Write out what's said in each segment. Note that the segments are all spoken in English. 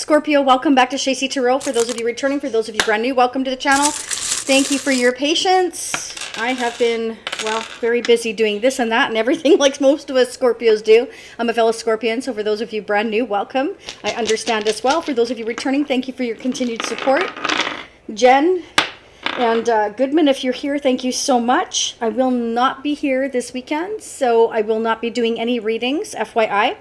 Scorpio, welcome back to Shacy Tarot. For those of you returning, for those of you brand new, welcome to the channel. Thank you for your patience. I have been, well, very busy doing this and that and everything like most of us Scorpios do. I'm a fellow Scorpion, so for those of you brand new, welcome. I understand as well. For those of you returning, thank you for your continued support. Jen and Goodman, if you're here, thank you so much. I will not be here this weekend, so I will not be doing any readings, FYI.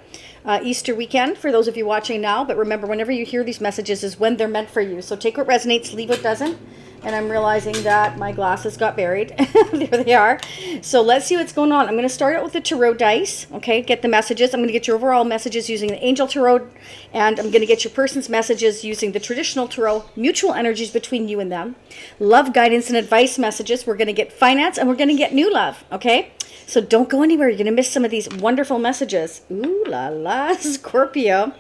Easter weekend for those of you watching now, but remember, whenever you hear these messages is when they're meant for you. So take what resonates, leave what doesn't. And I'm realizing that my glasses got buried. There they are. So let's see what's going on. I'm going to start out with the tarot dice. Okay, get the messages. I'm going to get your overall messages using the angel tarot, and I'm going to get your person's messages using the traditional tarot, mutual energies between you and them, love, guidance, and advice messages. We're going to get finance, and we're going to get new love. Okay, so don't go anywhere. You're going to miss some of these wonderful messages. Ooh la la, Scorpio.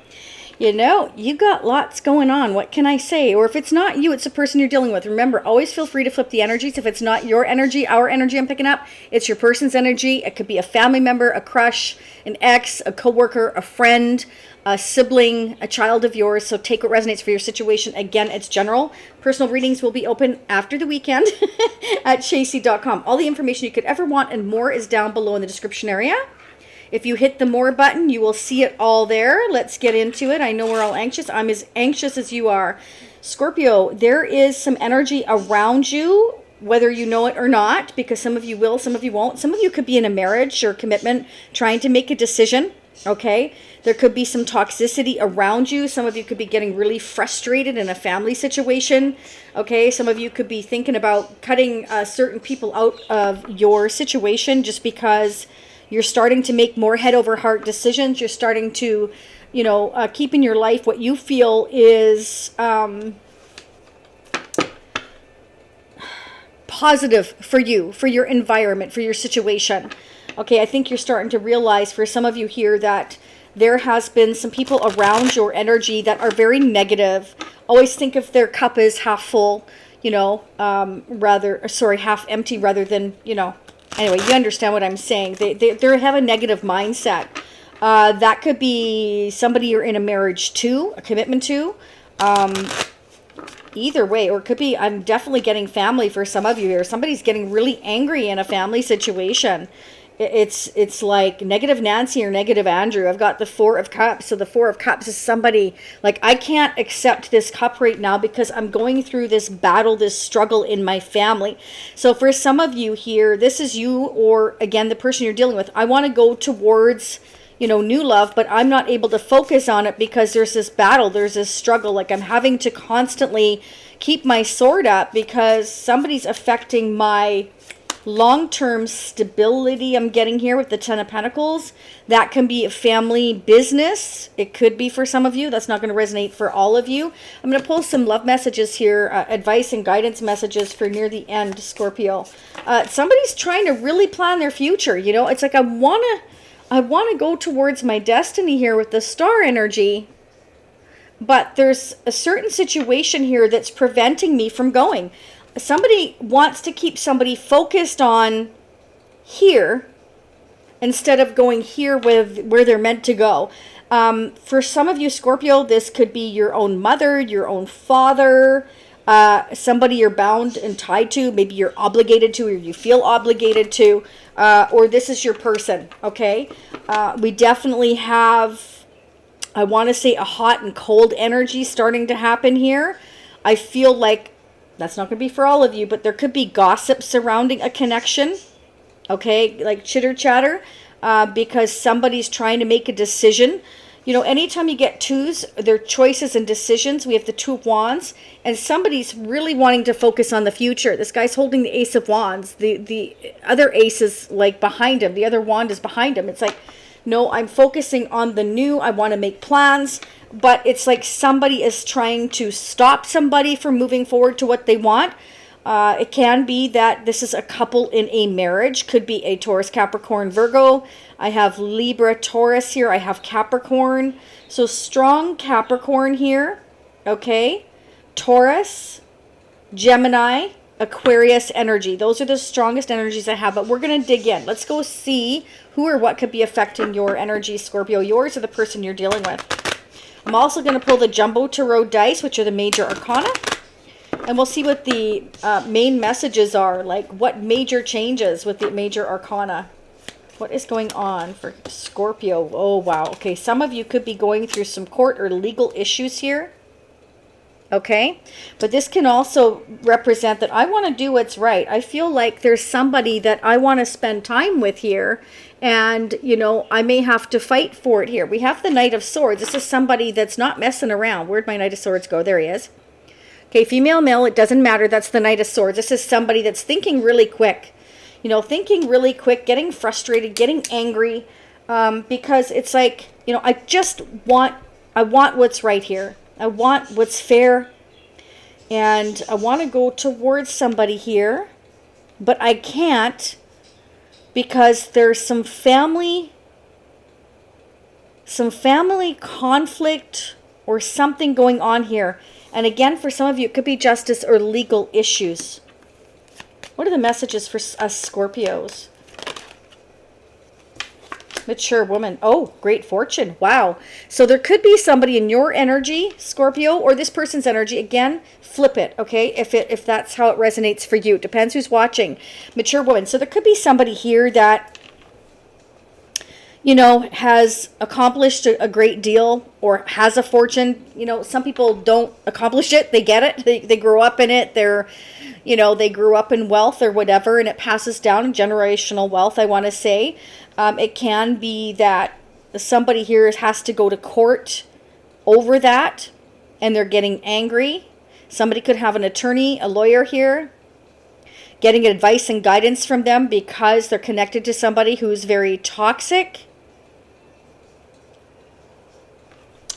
You know, you got lots going on. What can I say? Or if it's not you, it's the person you're dealing with. Remember, always feel free to flip the energies. If it's not your energy, our energy I'm picking up, it's your person's energy. It could be a family member, a crush, an ex, a coworker, a friend, a sibling, a child of yours. So take what resonates for your situation. Again, it's general. Personal readings will be open after the weekend at shacy.com. All the information you could ever want and more is down below in the description area. If you hit the more button, you will see it all there. Let's get into it. I know we're all anxious. I'm as anxious as you are. Scorpio, there is some energy around you, whether you know it or not, because some of you will, some of you won't. Some of you could be in a marriage or commitment trying to make a decision, okay? There could be some toxicity around you. Some of you could be getting really frustrated in a family situation, okay? Some of you could be thinking about cutting certain people out of your situation just because you're starting to make more head over heart decisions. You're starting to, you know, keep in your life what you feel is positive for you, for your environment, for your situation. Okay, I think you're starting to realize for some of you here that there has been some people around your energy that are very negative. Always think of their cup as half full, you know, half empty rather than, you know. Anyway, you understand what I'm saying. They have a negative mindset. That could be somebody you're in a marriage to, a commitment to. Either way, or it could be, I'm definitely getting family for some of you here. Somebody's getting really angry in a family situation. It's like negative Nancy or negative Andrew. I've got the Four of Cups. So the Four of Cups is somebody like, I can't accept this cup right now because I'm going through this battle, this struggle in my family. So for some of you here, this is you or again, the person you're dealing with. I want to go towards, you know, new love, but I'm not able to focus on it because there's this battle, there's this struggle. Like I'm having to constantly keep my sword up because somebody's affecting my long-term stability. I'm getting here with the Ten of Pentacles. That can be a family business. It could be for some of you. That's not going to resonate for all of you. I'm going to pull some love messages here, advice and guidance messages for near the end, Scorpio. Somebody's trying to really plan their future. You know, it's like I want to go towards my destiny here with the star energy, but there's a certain situation here that's preventing me from going. Somebody wants to keep somebody focused on here instead of going here with where they're meant to go. For some of you, Scorpio, this could be your own mother, your own father, somebody you're bound and tied to. Maybe you're obligated to, or you feel obligated to, or this is your person, okay? We definitely have, I want to say, a hot and cold energy starting to happen here. I feel like that's not going to be for all of you, but there could be gossip surrounding a connection, okay, like chitter chatter, because somebody's trying to make a decision. You know, anytime you get twos, they're choices and decisions. We have the Two of Wands, and somebody's really wanting to focus on the future. This guy's holding the Ace of Wands. The other ace is like behind him. The other wand is behind him. It's like, no, I'm focusing on the new. I want to make plans. But it's like somebody is trying to stop somebody from moving forward to what they want. It can be that this is a couple in a marriage. Could be a Taurus, Capricorn, Virgo. I have Libra, Taurus here. I have Capricorn. So strong Capricorn here. Okay. Taurus, Gemini, Aquarius energy. Those are the strongest energies I have. But we're going to dig in. Let's go see who or what could be affecting your energy, Scorpio. Yours or the person you're dealing with. I'm also going to pull the Jumbo Tarot dice, which are the major arcana. And we'll see what the main messages are, like what major changes with the major arcana. What is going on for Scorpio? Oh, wow. Okay, some of you could be going through some court or legal issues here. Okay, but this can also represent that I want to do what's right. I feel like there's somebody that I want to spend time with here. And, you know, I may have to fight for it here. We have the Knight of Swords. This is somebody that's not messing around. Where'd my Knight of Swords go? There he is. Okay, female, male, it doesn't matter. That's the Knight of Swords. This is somebody that's thinking really quick. You know, thinking really quick, getting frustrated, getting angry. Because it's like, you know, I want what's right here. I want what's fair. And I want to go towards somebody here. But I can't. Because there's some family conflict or something going on here. And again, for some of you, it could be justice or legal issues. What are the messages for us Scorpios? Mature woman. Oh, great fortune. Wow. So there could be somebody in your energy, Scorpio, or this person's energy. Again, flip it, okay? If that's how it resonates for you. It depends who's watching. Mature woman. So there could be somebody here that, you know, has accomplished a great deal or has a fortune. You know, some people don't accomplish it. They get it. They grow up in it. They grew up in wealth or whatever, and it passes down, generational wealth, I want to say. It can be that somebody here has to go to court over that, and they're getting angry. Somebody could have an attorney, a lawyer here, getting advice and guidance from them because they're connected to somebody who's very toxic.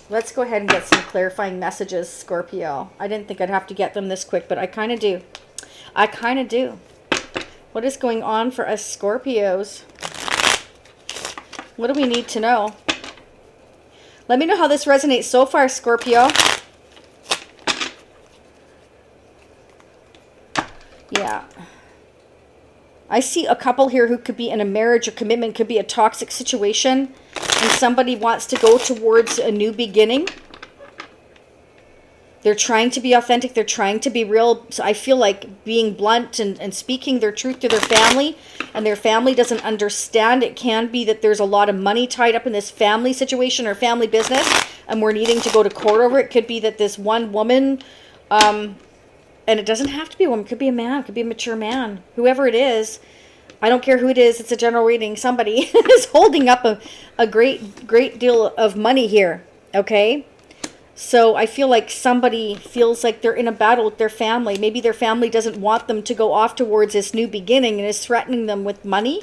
Let's go ahead and get some clarifying messages, Scorpio. I didn't think I'd have to get them this quick, but I kind of do. I kind of do. What is going on for us Scorpios? What do we need to know? Let me know how this resonates so far, Scorpio. Yeah. I see a couple here who could be in a marriage or commitment, could be a toxic situation, and somebody wants to go towards a new beginning. They're trying to be authentic. They're trying to be real. So I feel like being blunt and speaking their truth to their family, and their family doesn't understand. It can be that there's a lot of money tied up in this family situation or family business, and we're needing to go to court over it. It could be that this one woman, and it doesn't have to be a woman. It could be a man. It could be a mature man. Whoever it is, I don't care who it is. It's a general reading. Somebody is holding up a great deal of money here. Okay? So I feel like somebody feels like they're in a battle with their family. Maybe their family doesn't want them to go off towards this new beginning and is threatening them with money.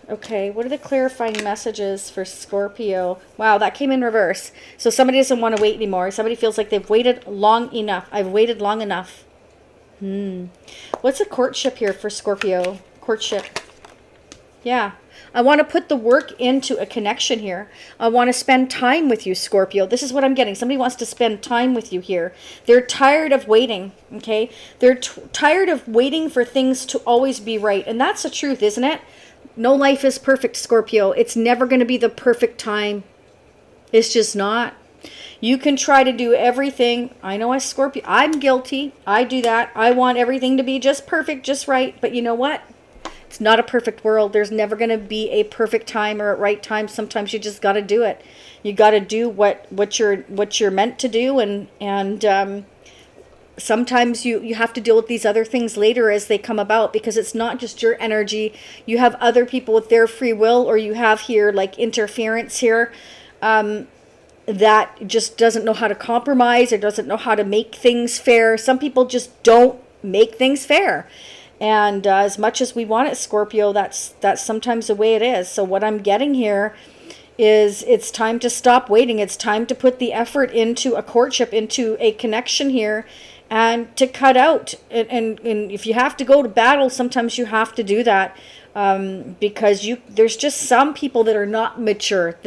Okay, what are the clarifying messages for Scorpio? Wow, that came in reverse. So somebody doesn't want to wait anymore. Somebody feels like they've waited long enough. I've waited long enough. What's a courtship here for Scorpio? Courtship. Yeah. I want to put the work into a connection here. I want to spend time with you, Scorpio. This is what I'm getting. Somebody wants to spend time with you here. They're tired of waiting, okay? They're tired of waiting for things to always be right. And that's the truth, isn't it? No life is perfect, Scorpio. It's never going to be the perfect time. It's just not. You can try to do everything. I know as Scorpio, I'm guilty. I do that. I want everything to be just perfect, just right. But you know what? It's not a perfect world. There's never going to be a perfect time or a right time. Sometimes you just got to do it. You got to do what you're meant to do, and sometimes you have to deal with these other things later as they come about, because it's not just your energy. You have other people with their free will, or you have here like interference here that just doesn't know how to compromise or doesn't know how to make things fair. Some people just don't make things fair. And as much as we want it, Scorpio, that's sometimes the way it is. So what I'm getting here is it's time to stop waiting. It's time to put the effort into a courtship, into a connection here, and to cut out. And if you have to go to battle, sometimes you have to do that, because there's just some people that are not mature.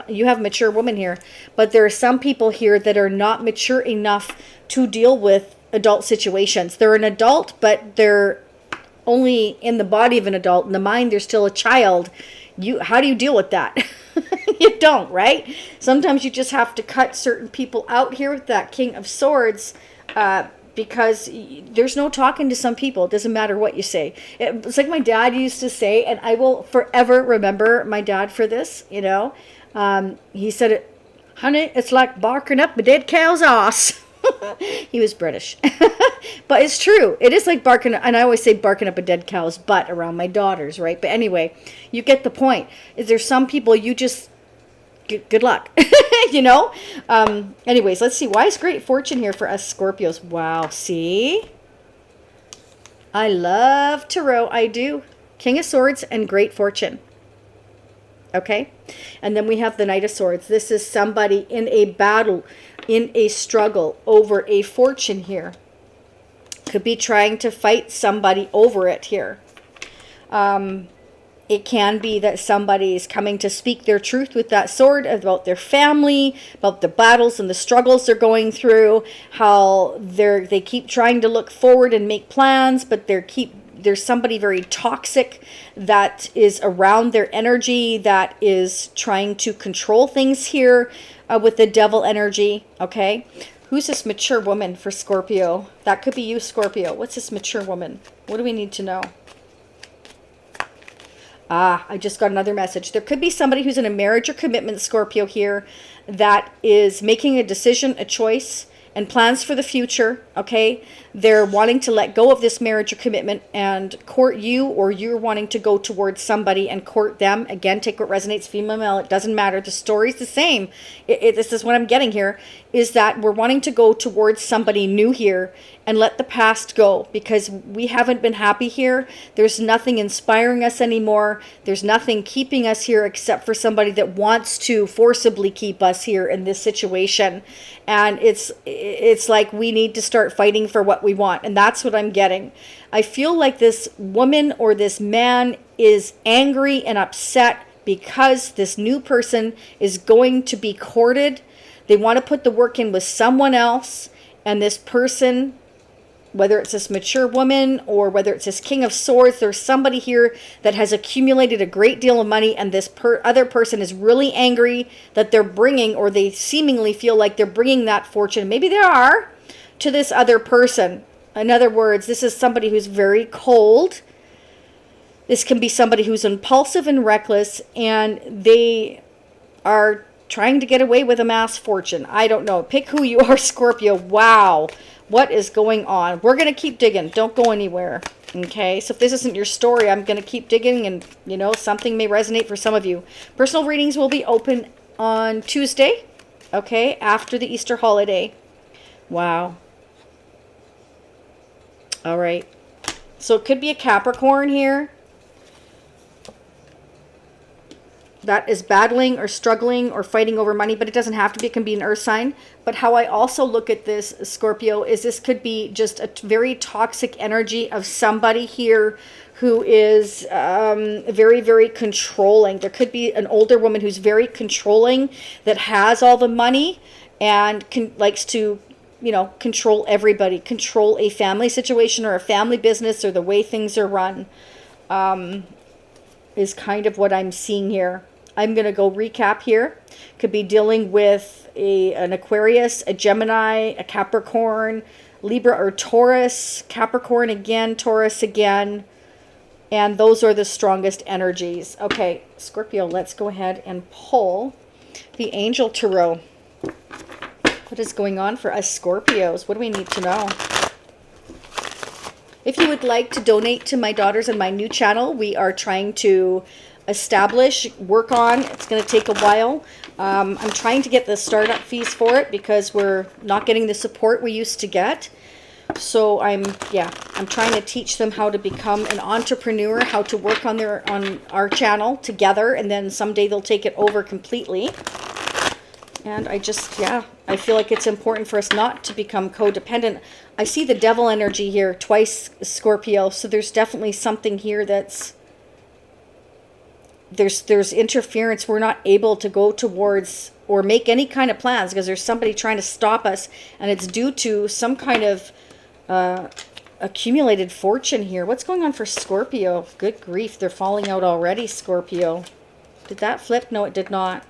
You have mature women here, but there are some people here that are not mature enough to deal with adult situations. They're an adult, but they're only in the body of an adult. In the mind, they're still a child. How do you deal with that? You don't, right? Sometimes you just have to cut certain people out here with that King of Swords, because there's no talking to some people. It doesn't matter what you say. It's like my dad used to say, and I will forever remember my dad for this, you know. He said it, honey, it's like barking up a dead cow's ass. He was British. But it's true. It is like barking, and I always say barking up a dead cow's butt around my daughters, right? But anyway, you get the point. Is there some people you just, good luck, you know? Anyways, let's see. Why is great fortune here for us Scorpios? Wow, see? I love tarot. I do. King of Swords and great fortune. Okay? And then we have the Knight of Swords. This is somebody in a battle, in a struggle over a fortune here. Could be trying to fight somebody over it here. It can be that somebody is coming to speak their truth with that sword about their family, about the battles and the struggles they're going through, how they keep trying to look forward and make plans, but there's somebody very toxic that is around their energy that is trying to control things here with the devil energy, okay? Who's this mature woman for Scorpio? That could be you, Scorpio. What's this mature woman? What do we need to know? I just got another message. There could be somebody who's in a marriage or commitment, Scorpio, here, that is making a decision, a choice, and plans for the future, okay? They're wanting to let go of this marriage or commitment and court you, or you're wanting to go towards somebody and court them. Again, take what resonates, female, male, it doesn't matter. The story's the same. This is what I'm getting here, is that we're wanting to go towards somebody new here and let the past go, because we haven't been happy here. There's nothing inspiring us anymore. There's nothing keeping us here except for somebody that wants to forcibly keep us here in this situation. And it's like we need to start fighting for what we want. And that's what I'm getting. I feel like this woman or this man is angry and upset because this new person is going to be courted. They want to put the work in with someone else, and this person, whether it's this mature woman or whether it's this King of Swords, there's somebody here that has accumulated a great deal of money, and this other person is really angry that they're bringing, or they seemingly feel like they're bringing that fortune, maybe they are, to this other person. In other words, this is somebody who's very cold. This can be somebody who's impulsive and reckless, and they are trying to get away with a mass fortune. I don't know. Pick who you are, Scorpio. Wow. What is going on? We're going to keep digging. Don't go anywhere. Okay. So if this isn't your story, I'm going to keep digging, and, you know, something may resonate for some of you. Personal readings will be open on Tuesday. Okay. After the Easter holiday. Wow. All right. So it could be a Capricorn here that is battling or struggling or fighting over money, but it doesn't have to be. It can be an earth sign. But how I also look at this, Scorpio, is this could be just a very toxic energy of somebody here who is very, very controlling. There could be an older woman who's very controlling, that has all the money and likes to, you know, control everybody, control a family situation or a family business or the way things are run, is kind of what I'm seeing here. I'm going to go recap here. Could be dealing with an Aquarius, a Gemini, a Capricorn, Libra or Taurus, Capricorn again, Taurus again. And those are the strongest energies. Okay, Scorpio, let's go ahead and pull the Angel Tarot. What is going on for us Scorpios? What do we need to know? If you would like to donate to my daughters and my new channel, we are trying to work on. It's going to take a while. I'm trying to get the startup fees for it because we're not getting the support we used to get. So I'm trying to teach them how to become an entrepreneur, how to work on our channel together, and then someday they'll take it over completely. And I feel like it's important for us not to become codependent. I see the devil energy here twice, Scorpio. So there's definitely something here that's, there's interference. We're not able to go towards or make any kind of plans because there's somebody trying to stop us. And it's due to some kind of accumulated fortune here. What's going on for Scorpio? Good grief. They're falling out already, Scorpio. Did that flip? No, it did not.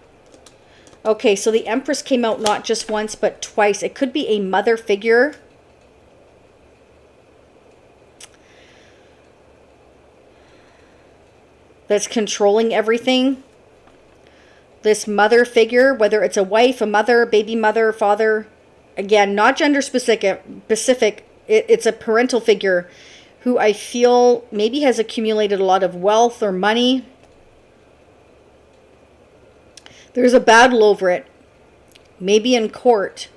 Okay, so the Empress came out not just once, but twice. It could be a mother figure. That's controlling everything. This mother figure, whether it's a wife, a mother, baby mother, father. Again, not gender specific. It's a parental figure who I feel maybe has accumulated a lot of wealth or money. There's a battle over it, maybe in court.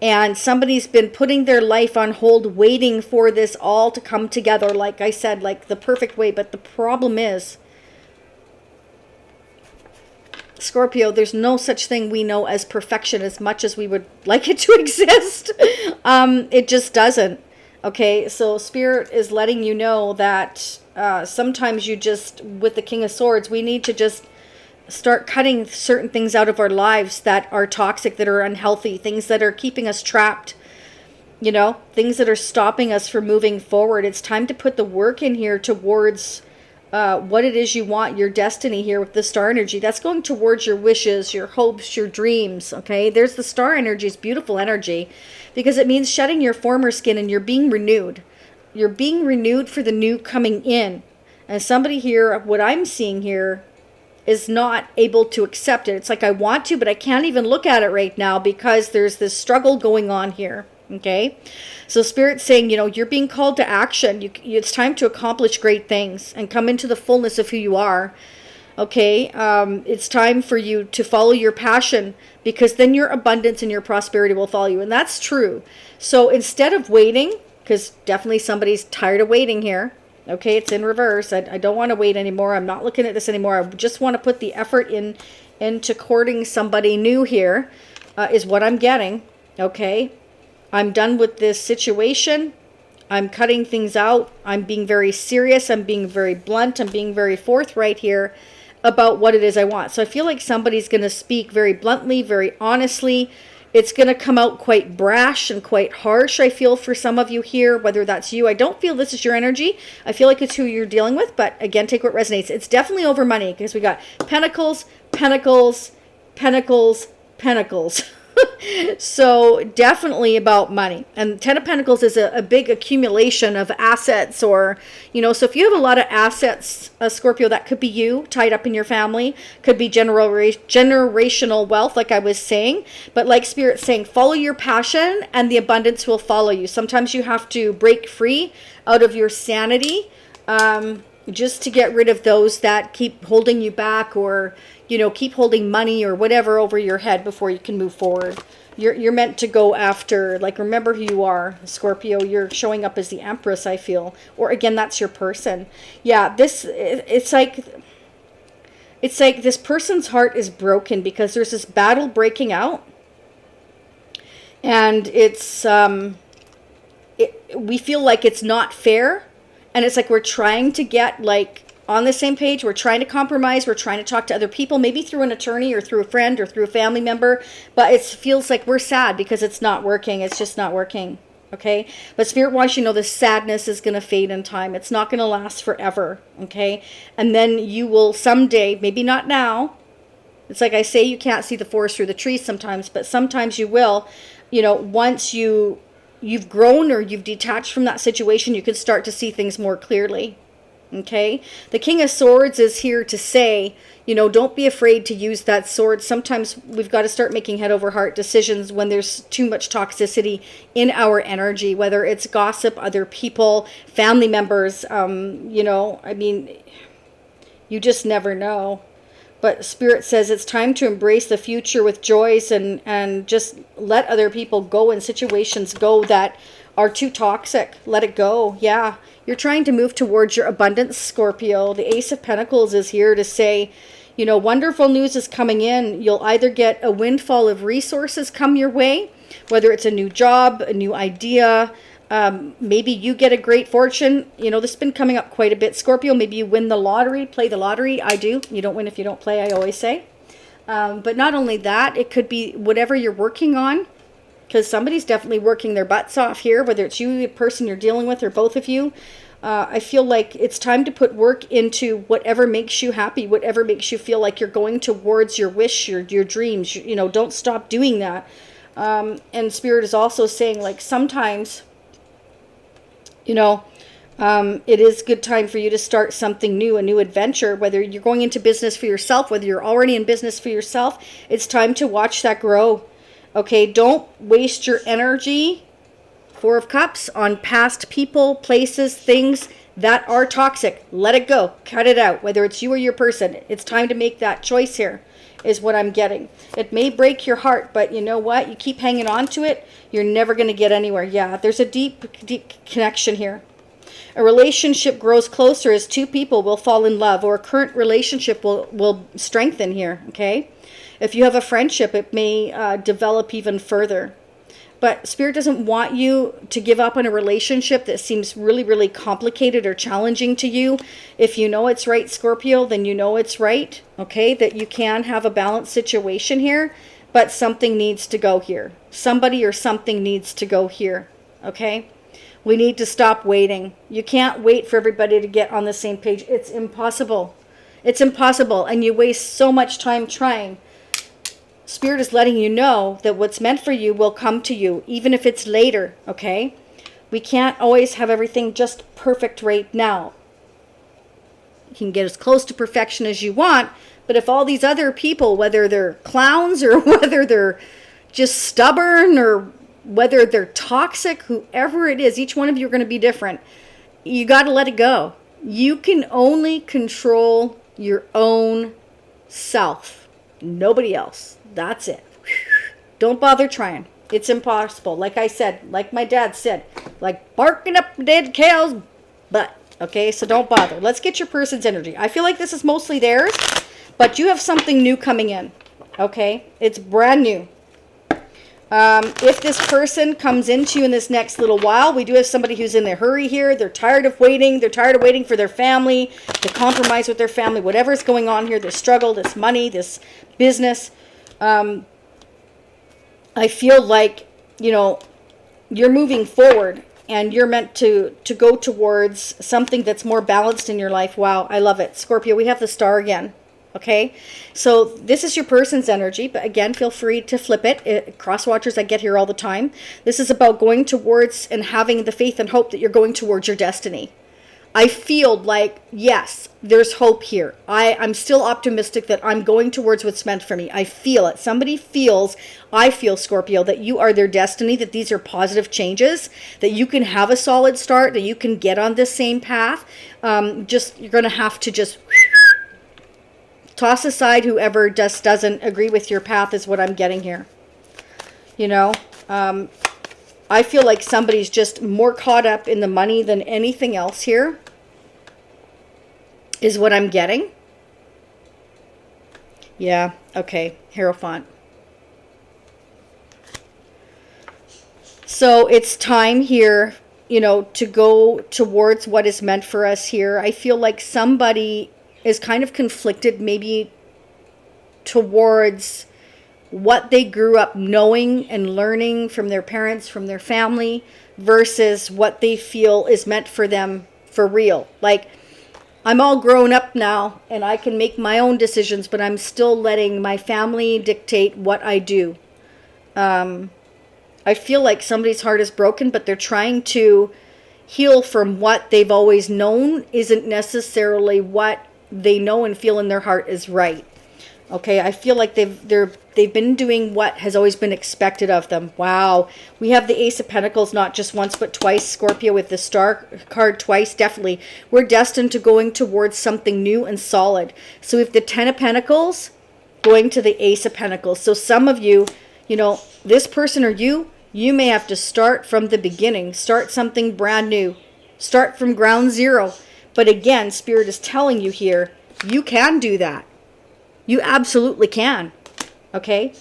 And somebody's been putting their life on hold, waiting for this all to come together, like I said, like the perfect way. But the problem is, Scorpio, there's no such thing we know as perfection as much as we would like it to exist. It just doesn't. Okay, so Spirit is letting you know that sometimes you just, with the King of Swords, we need to just start cutting certain things out of our lives that are toxic, that are unhealthy, things that are keeping us trapped, you know, things that are stopping us from moving forward. It's time to put the work in here towards what it is you want, your destiny here with the star energy. That's going towards your wishes, your hopes, your dreams, okay? There's the star energy. It's beautiful energy because it means shedding your former skin and you're being renewed. You're being renewed for the new coming in. And somebody here, what I'm seeing here, is not able to accept it. It's like I want to, but I can't even look at it right now because there's this struggle going on here. Okay, so Spirit's saying, you know, you're being called to action. It's time to accomplish great things and come into the fullness of who you are. Okay, it's time for you to follow your passion because then your abundance and your prosperity will follow you. And that's true. So instead of waiting, because definitely somebody's tired of waiting here. Okay, it's in reverse. I don't want to wait anymore. I'm not looking at this anymore. I just want to put the effort into courting somebody new here, is what I'm getting. Okay, I'm done with this situation. I'm cutting things out. I'm being very serious. I'm being very blunt. I'm being very forthright here about what it is I want. So I feel like somebody's going to speak very bluntly, very honestly. It's going to come out quite brash and quite harsh, I feel, for some of you here, whether that's you. I don't feel this is your energy. I feel like it's who you're dealing with, but again, take what resonates. It's definitely over money because we got Pentacles, Pentacles, Pentacles, Pentacles. So definitely about money. And Ten of Pentacles is a big accumulation of assets, or, you know, so if you have a lot of assets, Scorpio, that could be you tied up in your family, could be generational wealth, like I was saying. But like Spirit's saying, follow your passion and the abundance will follow you. Sometimes you have to break free out of your sanity, just to get rid of those that keep holding you back, or, you know, keep holding money or whatever over your head before you can move forward. You're meant to go after, like, remember who you are, Scorpio. You're showing up as the Empress, I feel. Or again, that's your person. Yeah, it's like this person's heart is broken because there's this battle breaking out. And it's we feel like it's not fair. And it's like we're trying to get, like, on the same page. We're trying to compromise. We're trying to talk to other people, maybe through an attorney or through a friend or through a family member. But it feels like we're sad because it's not working. It's just not working. Okay? But Spirit wants you to know the sadness is going to fade in time. It's not going to last forever. Okay? And then you will someday, maybe not now. It's like I say, you can't see the forest through the trees sometimes, but sometimes you will. You know, once you've grown or you've detached from that situation, you can start to see things more clearly. Okay, the King of Swords is here to say, you know, don't be afraid to use that sword. Sometimes we've got to start making head over heart decisions when there's too much toxicity in our energy, whether it's gossip, other people, family members, you know, I mean, you just never know. But Spirit says it's time to embrace the future with joys and just let other people go and situations go that are too toxic. Let it go. Yeah. You're trying to move towards your abundance, Scorpio. The Ace of Pentacles is here to say, you know, wonderful news is coming in. You'll either get a windfall of resources come your way, whether it's a new job, a new idea, maybe you get a great fortune. You know, this has been coming up quite a bit, Scorpio. Maybe you win the lottery, play the lottery. I do. You don't win if you don't play, I always say. But not only that, it could be whatever you're working on, because somebody's definitely working their butts off here, whether it's you, the person you're dealing with, or both of you. I feel like it's time to put work into whatever makes you happy, whatever makes you feel like you're going towards your wish, your dreams. You know, don't stop doing that. And Spirit is also saying, like, sometimes, you know, it is a good time for you to start something new, a new adventure, whether you're going into business for yourself, whether you're already in business for yourself. It's time to watch that grow. Okay, don't waste your energy, Four of Cups, on past people, places, things that are toxic. Let it go. Cut it out. Whether it's you or your person, it's time to make that choice here, is what I'm getting. It may break your heart, but you know what? You keep hanging on to it, you're never going to get anywhere. Yeah, there's a deep connection here. A relationship grows closer as two people will fall in love, or a current relationship will strengthen here, okay? If you have a friendship, it may develop even further. But Spirit doesn't want you to give up on a relationship that seems really, really complicated or challenging to you. If you know it's right, Scorpio, then you know it's right, okay? That you can have a balanced situation here, but something needs to go here. Somebody or something needs to go here, okay? We need to stop waiting. You can't wait for everybody to get on the same page. It's impossible. It's impossible, and you waste so much time trying. Spirit is letting you know that what's meant for you will come to you, even if it's later, okay? We can't always have everything just perfect right now. You can get as close to perfection as you want, but if all these other people, whether they're clowns or whether they're just stubborn or whether they're toxic, whoever it is, each one of you are going to be different. You got to let it go. You can only control your own self. Nobody else. That's it. Don't bother trying. It's impossible. Like I said, like my dad said, like barking up dead cow's butt. Okay, so don't bother. Let's get your person's energy. I feel like this is mostly theirs, but you have something new coming in. Okay, it's brand new. If this person comes into you in this next little while, we do have somebody who's in a hurry here. They're tired of waiting. They're tired of waiting for their family to compromise with their family. Whatever's going on here, this struggle, this money, this business. I feel like, you know, you're moving forward and you're meant to go towards something that's more balanced in your life. Wow, I love it. Scorpio, we have the star again. Okay, so this is your person's energy, but again, feel free to flip it. Crosswatchers, I get here all the time. This is about going towards and having the faith and hope that you're going towards your destiny. I feel like, yes, there's hope here. I'm still optimistic that I'm going towards what's meant for me. I feel it. Somebody feels, I feel, Scorpio, that you are their destiny, that these are positive changes, that you can have a solid start, that you can get on this same path. You're going to have to just toss aside whoever just doesn't agree with your path is what I'm getting here. You know, I feel like somebody's just more caught up in the money than anything else here is what I'm getting. Yeah, okay, Hierophant. So it's time here, you know, to go towards what is meant for us here. I feel like somebody is kind of conflicted maybe towards what they grew up knowing and learning from their parents, from their family, versus what they feel is meant for them for real. Like, I'm all grown up now and I can make my own decisions, but I'm still letting my family dictate what I do. I feel like somebody's heart is broken, but they're trying to heal from what they've always known isn't necessarily what they know and feel in their heart is right. Okay, I feel like they've been doing what has always been expected of them. Wow. We have the Ace of Pentacles not just once but twice, Scorpio, with the Star card twice. Definitely. We're destined to going towards something new and solid. So we have the Ten of Pentacles going to the Ace of Pentacles. So some of you, you know, this person or you may have to start from the beginning. Start something brand new. Start from ground zero. But again, Spirit is telling you here, you can do that. You absolutely can. Okay?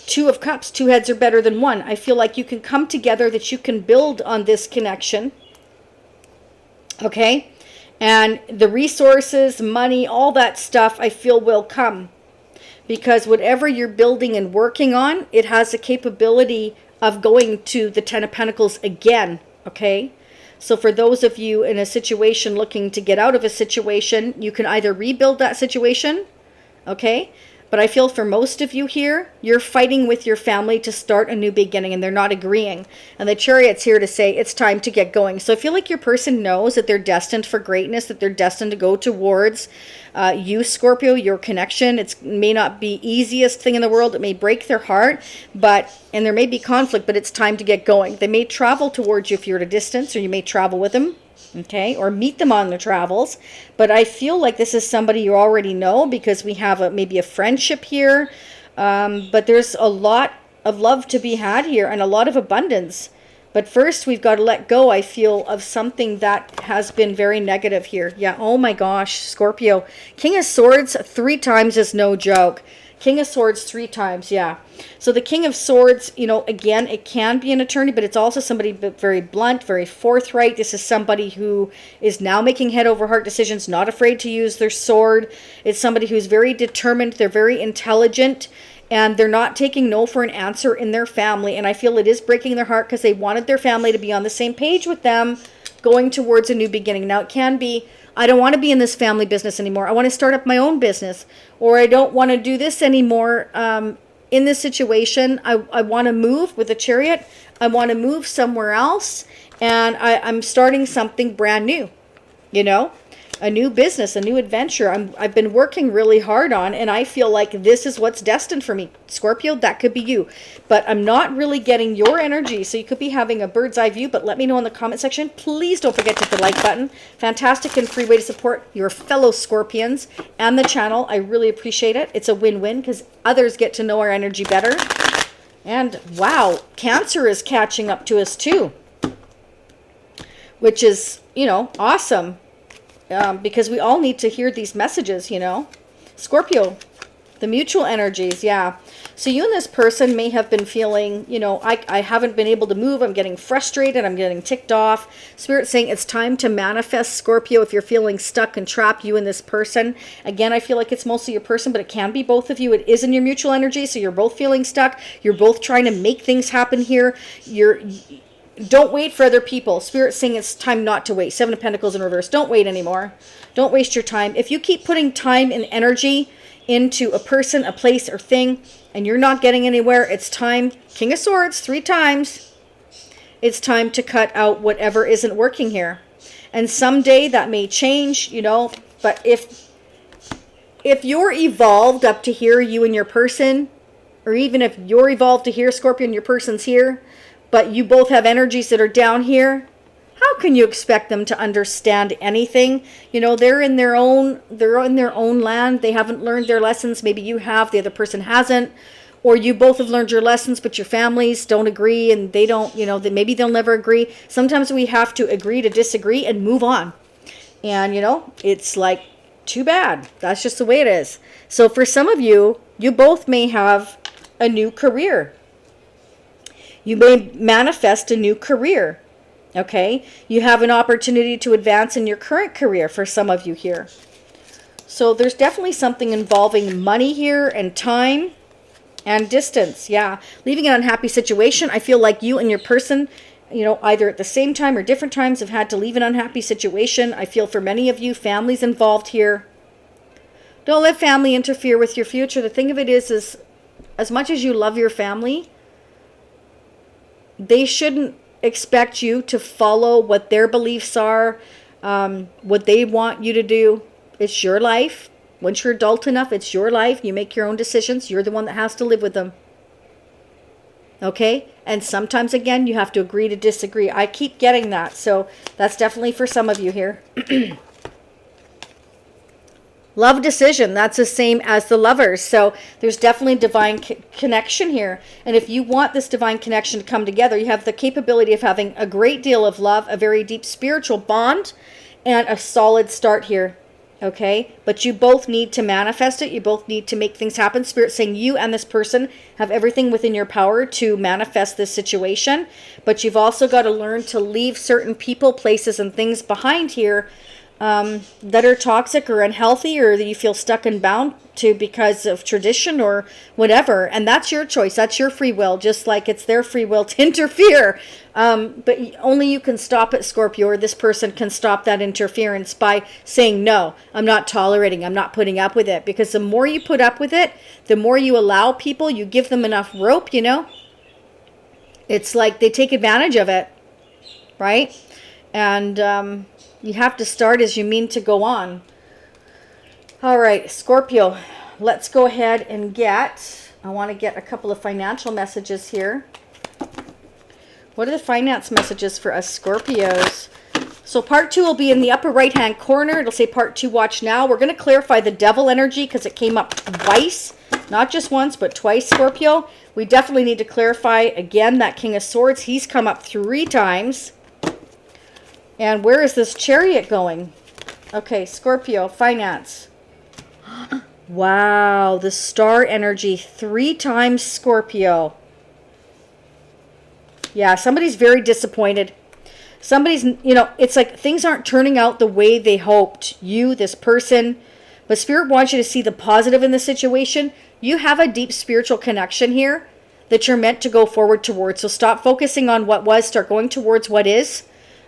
Two of Cups, two heads are better than one. I feel like you can come together, that you can build on this connection. Okay? And the resources, money, all that stuff, I feel will come. Because whatever you're building and working on, it has the capability of going to the Ten of Pentacles again. Okay? So for those of you in a situation looking to get out of a situation, you can either rebuild that situation, okay? But I feel for most of you here, you're fighting with your family to start a new beginning and they're not agreeing. And the Chariot's here to say it's time to get going. So I feel like your person knows that they're destined for greatness, that they're destined to go towards you, Scorpio, your connection. It may not be easiest thing in the world. It may break their heart, and there may be conflict, but it's time to get going. They may travel towards you if you're at a distance, or you may travel with them. Okay, or meet them on their travels. But I feel like this is somebody you already know, because we have maybe a friendship here. But there's a lot of love to be had here and a lot of abundance. But first, we've got to let go, I feel, of something that has been very negative here. Yeah, oh my gosh, Scorpio. King of Swords 3 times is no joke. King of Swords 3 times, yeah. So the King of Swords, you know, again, it can be an attorney, but it's also somebody very blunt, very forthright. This is somebody who is now making head over heart decisions, not afraid to use their sword. It's somebody who's very determined. They're very intelligent, and they're not taking no for an answer in their family. And I feel it is breaking their heart because they wanted their family to be on the same page with them going towards a new beginning. Now, it can be, I don't want to be in this family business anymore. I want to start up my own business. Or I don't want to do this anymore in this situation. I want to move with the Chariot. I want to move somewhere else. And I'm starting something brand new, you know, a new business, a new adventure. I've been working really hard on, and I feel like this is what's destined for me. Scorpio, that could be you. But I'm not really getting your energy, so you could be having a bird's eye view, but let me know in the comment section. Please don't forget to hit the like button. Fantastic and free way to support your fellow Scorpions and the channel. I really appreciate it. It's a win-win because others get to know our energy better. And wow, Cancer is catching up to us too, which is, you know, awesome. Because we all need to hear these messages, you know. Scorpio, the mutual energies, yeah. So you and this person may have been feeling, you know, I haven't been able to move. I'm getting frustrated. I'm getting ticked off. Spirit's saying it's time to manifest, Scorpio, if you're feeling stuck and trapped, you and this person. Again, I feel like it's mostly your person, but it can be both of you. It is in your mutual energy, so you're both feeling stuck. You're both trying to make things happen here. Don't wait for other people. Spirit's saying it's time not to wait. 7 of Pentacles in reverse. Don't wait anymore. Don't waste your time. If you keep putting time and energy into a person, a place, or thing, and you're not getting anywhere, it's time. King of Swords 3 times. It's time to cut out whatever isn't working here. And someday that may change, you know. But if you're evolved up to here, you and your person, or even if you're evolved to here, Scorpio, and your person's here, but you both have energies that are down here, how can you expect them to understand anything? You know, they're in their own land. They haven't learned their lessons. Maybe you have, the other person hasn't. Or you both have learned your lessons, but your families don't agree, and they don't, you know, maybe they'll never agree. Sometimes we have to agree to disagree and move on. And, you know, it's like, too bad. That's just the way it is. So for some of you, you both may have a new career. You may manifest a new career, okay? You have an opportunity to advance in your current career for some of you here. So there's definitely something involving money here and time and distance, yeah. Leaving an unhappy situation. I feel like you and your person, you know, either at the same time or different times have had to leave an unhappy situation. I feel for many of you, families involved here. Don't let family interfere with your future. The thing of it is as much as you love your family, they shouldn't expect you to follow what their beliefs are, what they want you to do. It's your life. Once you're adult enough, it's your life. You make your own decisions. You're the one that has to live with them. Okay? And sometimes, again, you have to agree to disagree. I keep getting that. So that's definitely for some of you here. Love decision, that's the same as the Lovers. So there's definitely divine connection here. And if you want this divine connection to come together, you have the capability of having a great deal of love, a very deep spiritual bond, and a solid start here. Okay? But you both need to manifest it. You both need to make things happen. Spirit saying you and this person have everything within your power to manifest this situation. But you've also got to learn to leave certain people, places, and things behind here, that are toxic or unhealthy, or that you feel stuck and bound to because of tradition or whatever. And that's your choice. That's your free will, just like it's their free will to interfere. But only you can stop it, Scorpio, or this person can stop that interference by saying, no, I'm not tolerating, I'm not putting up with it. Because the more you put up with it, the more you allow people, you give them enough rope, you know. It's like they take advantage of it, right? And you have to start as you mean to go on. All right, Scorpio, let's go ahead and I want to get a couple of financial messages here. What are the finance messages for us Scorpios? So part 2 will be in the upper right-hand corner. It'll say part 2, watch now. We're going to clarify the devil energy because it came up twice. Not just once, but twice, Scorpio. We definitely need to clarify again that King of Swords. He's come up 3 times. And where is this Chariot going? Okay, Scorpio, finance. Wow, the star energy 3 times, Scorpio. Yeah, somebody's very disappointed. Somebody's, you know, it's like things aren't turning out the way they hoped. You, this person. But Spirit wants you to see the positive in the situation. You have a deep spiritual connection here that you're meant to go forward towards. So stop focusing on what was. Start going towards what is.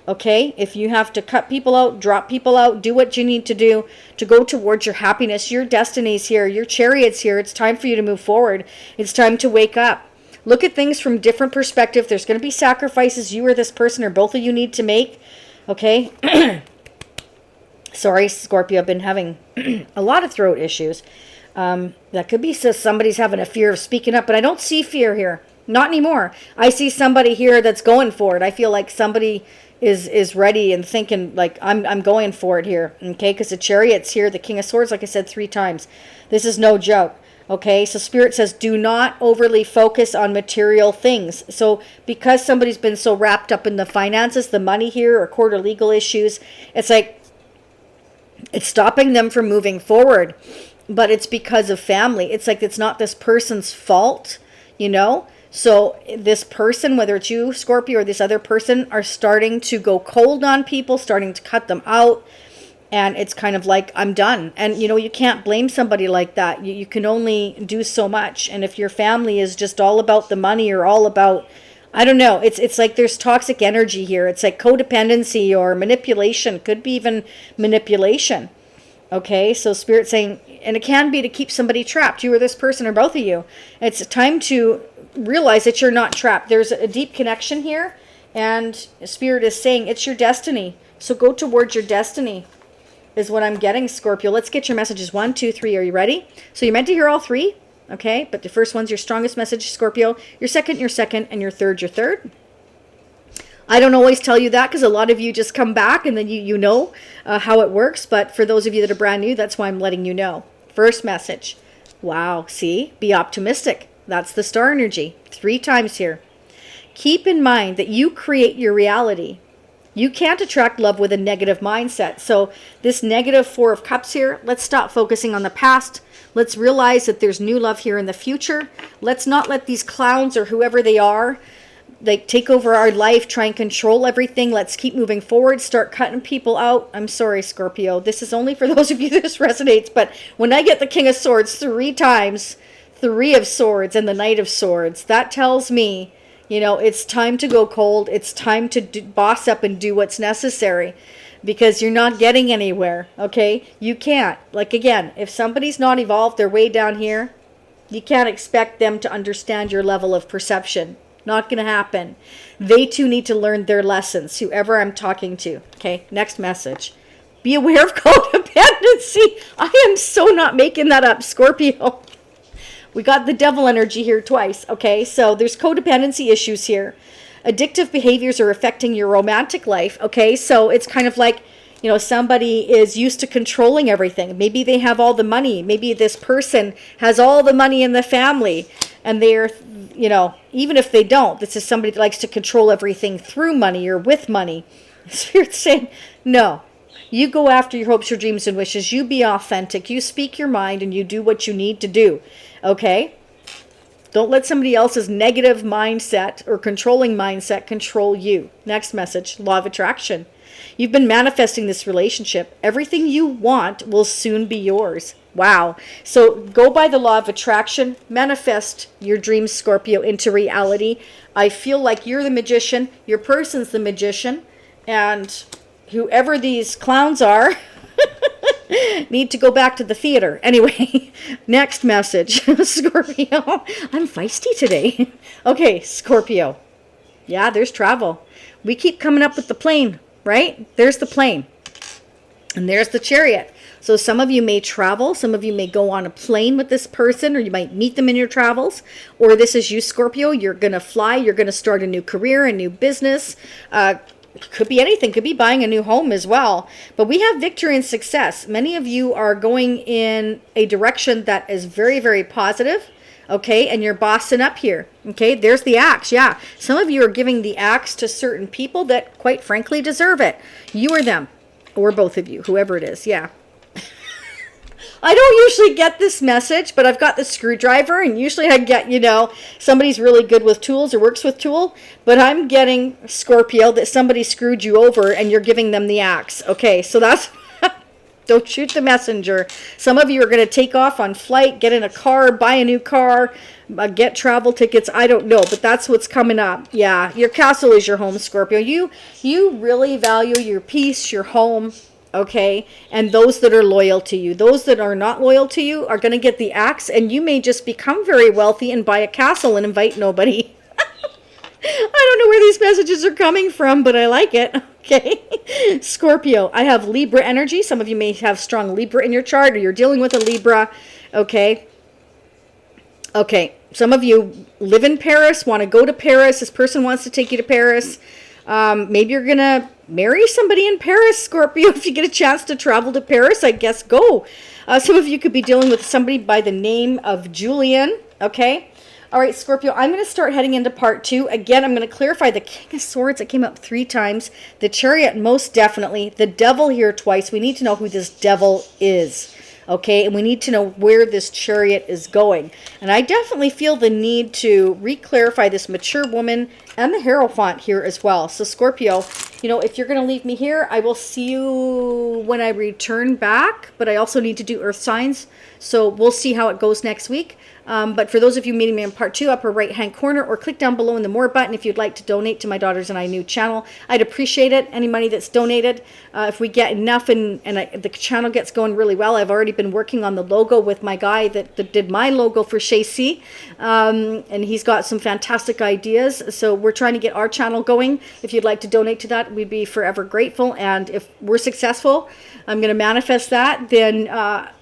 Okay, if you have to cut people out, drop people out, do what you need to do to go towards your happiness. Your destiny's here, your Chariot's here. It's time for you to move forward. It's time to wake up. Look at things from different perspective. There's going to be sacrifices you or this person or both of you need to make. Okay. Sorry, Scorpio, I've been having a lot of throat issues. That could be so somebody's having a fear of speaking up, but I don't see fear here. Not anymore. I see somebody here that's going for it. I feel like somebody is ready and thinking like I'm going for it here. Okay, because the Chariot's here, the King of Swords, like I said 3 times. This is no joke. Okay, so Spirit says do not overly focus on material things. So because somebody's been so wrapped up in the finances, the money here, or court or legal issues, it's like it's stopping them from moving forward. But it's because of family. It's like it's not this person's fault, you know. So this person, whether it's you, Scorpio, or this other person, are starting to go cold on people, starting to cut them out. And it's kind of like, I'm done. And, you know, you can't blame somebody like that. You can only do so much. And if your family is just all about the money or all about, I don't know, it's like there's toxic energy here. It's like codependency or manipulation. Could be even manipulation. Okay, so Spirit saying, and it can be to keep somebody trapped, you or this person or both of you. It's time to realize that you're not trapped. There's a deep connection here. And Spirit is saying it's your destiny. So go towards your destiny. Is what I'm getting, Scorpio. Let's get your messages. 1, 2, 3. Are you ready? So you're meant to hear all 3, okay? But the first one's your strongest message, Scorpio. Your second, and your third. I don't always tell you that because a lot of you just come back and then you know how it works. But for those of you that are brand new, that's why I'm letting you know. First message. Wow, see? Be optimistic. That's the star energy. 3 times here. Keep in mind that you create your reality. You can't attract love with a negative mindset. So this negative 4 of Cups here, let's stop focusing on the past. Let's realize that there's new love here in the future. Let's not let these clowns or whoever they are, like take over our life, try and control everything. Let's keep moving forward. Start cutting people out. I'm sorry, Scorpio. This is only for those of you this resonates. But when I get the King of Swords 3 times, 3 of Swords and the Knight of Swords, that tells me, you know, it's time to go cold. It's time to boss up and do what's necessary because you're not getting anywhere, okay? You can't. Like, again, if somebody's not evolved, they're way down here, you can't expect them to understand your level of perception. Not going to happen. They too need to learn their lessons, whoever I'm talking to, okay? Next message. Be aware of codependency. I am so not making that up, Scorpio. We got the devil energy here twice, okay? So there's codependency issues here. Addictive behaviors are affecting your romantic life, okay? So it's kind of like, you know, somebody is used to controlling everything. Maybe they have all the money. Maybe this person has all the money in the family. And they're, you know, even if they don't, this is somebody that likes to control everything through money or with money. Spirit's saying, no. You go after your hopes, your dreams, and wishes. You be authentic. You speak your mind and you do what you need to do. Okay? Don't let somebody else's negative mindset or controlling mindset control you. Next message, law of attraction. You've been manifesting this relationship. Everything you want will soon be yours. Wow. So go by the law of attraction, manifest your dreams, Scorpio, into reality. I feel like you're the magician, your person's the magician, and whoever these clowns are need to go back to the theater. Anyway, next message, Scorpio. I'm feisty today. Okay, Scorpio. Yeah, there's travel. We keep coming up with the plane, right? There's the plane. And there's the chariot. So some of you may travel, some of you may go on a plane with this person, or you might meet them in your travels, or this is you, Scorpio. You're going to fly, you're going to start a new career, a new business. Could be anything, could be buying a new home as well. But we have victory and success. Many of you are going in a direction that is very, very positive. Okay, and you're bossing up here. Okay, there's the axe. Yeah, some of you are giving the axe to certain people that quite frankly deserve it. You or them, or both of you, whoever it is. Yeah. I don't usually get this message, but I've got the screwdriver, and usually I get, somebody's really good with tools or works with tool, but I'm getting, Scorpio, that somebody screwed you over and you're giving them the axe. Okay, so that's, don't shoot the messenger. Some of you are going to take off on flight, get in a car, buy a new car, get travel tickets. I don't know, but that's what's coming up. Yeah, your castle is your home, Scorpio. You really value your peace, your home. Okay, and those that are loyal to you. Those that are not loyal to you are going to get the axe, and you may just become very wealthy and buy a castle and invite nobody. I don't know where these messages are coming from, but I like it. Okay, Scorpio, I have Libra energy. Some of you may have strong Libra in your chart, or you're dealing with a Libra. Okay, some of you live in Paris, want to go to Paris. This person wants to take you to Paris. Maybe you're going to marry somebody in Paris, Scorpio. If you get a chance to travel to Paris, I guess go. Some of you could be dealing with somebody by the name of Julian. Okay. All right, Scorpio, I'm going to start heading into part 2. Again, I'm going to clarify the King of Swords. It came up 3 times. The Chariot, most definitely. The Devil here twice. We need to know who this Devil is. Okay, and we need to know where this Chariot is going. And I definitely feel the need to re-clarify this mature woman and the Hierophant here as well. So Scorpio, if you're going to leave me here, I will see you when I return back. But I also need to do earth signs. So we'll see how it goes next week. But for those of you meeting me in part 2, upper right hand corner, or click down below in the more button if you'd like to donate to my daughters and I new channel. I'd appreciate it. Any money that's donated, if we get enough and the channel gets going really well. I've already been working on the logo with my guy that did my logo for Shay C. And he's got some fantastic ideas. So we're trying to get our channel going. If you'd like to donate to that, we'd be forever grateful. And if we're successful, I'm going to manifest that, then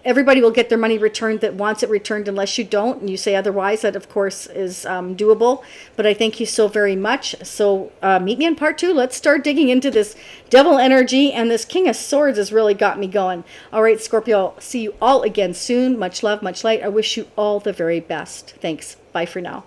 everybody will get their money returned that wants it returned, unless you don't and you say otherwise. That, of course, is doable. But I thank you so very much. So meet me in part 2. Let's start digging into this devil energy, and this King of Swords has really got me going. All right, Scorpio, see you all again soon. Much love, much light. I wish you all the very best. Thanks. Bye for now.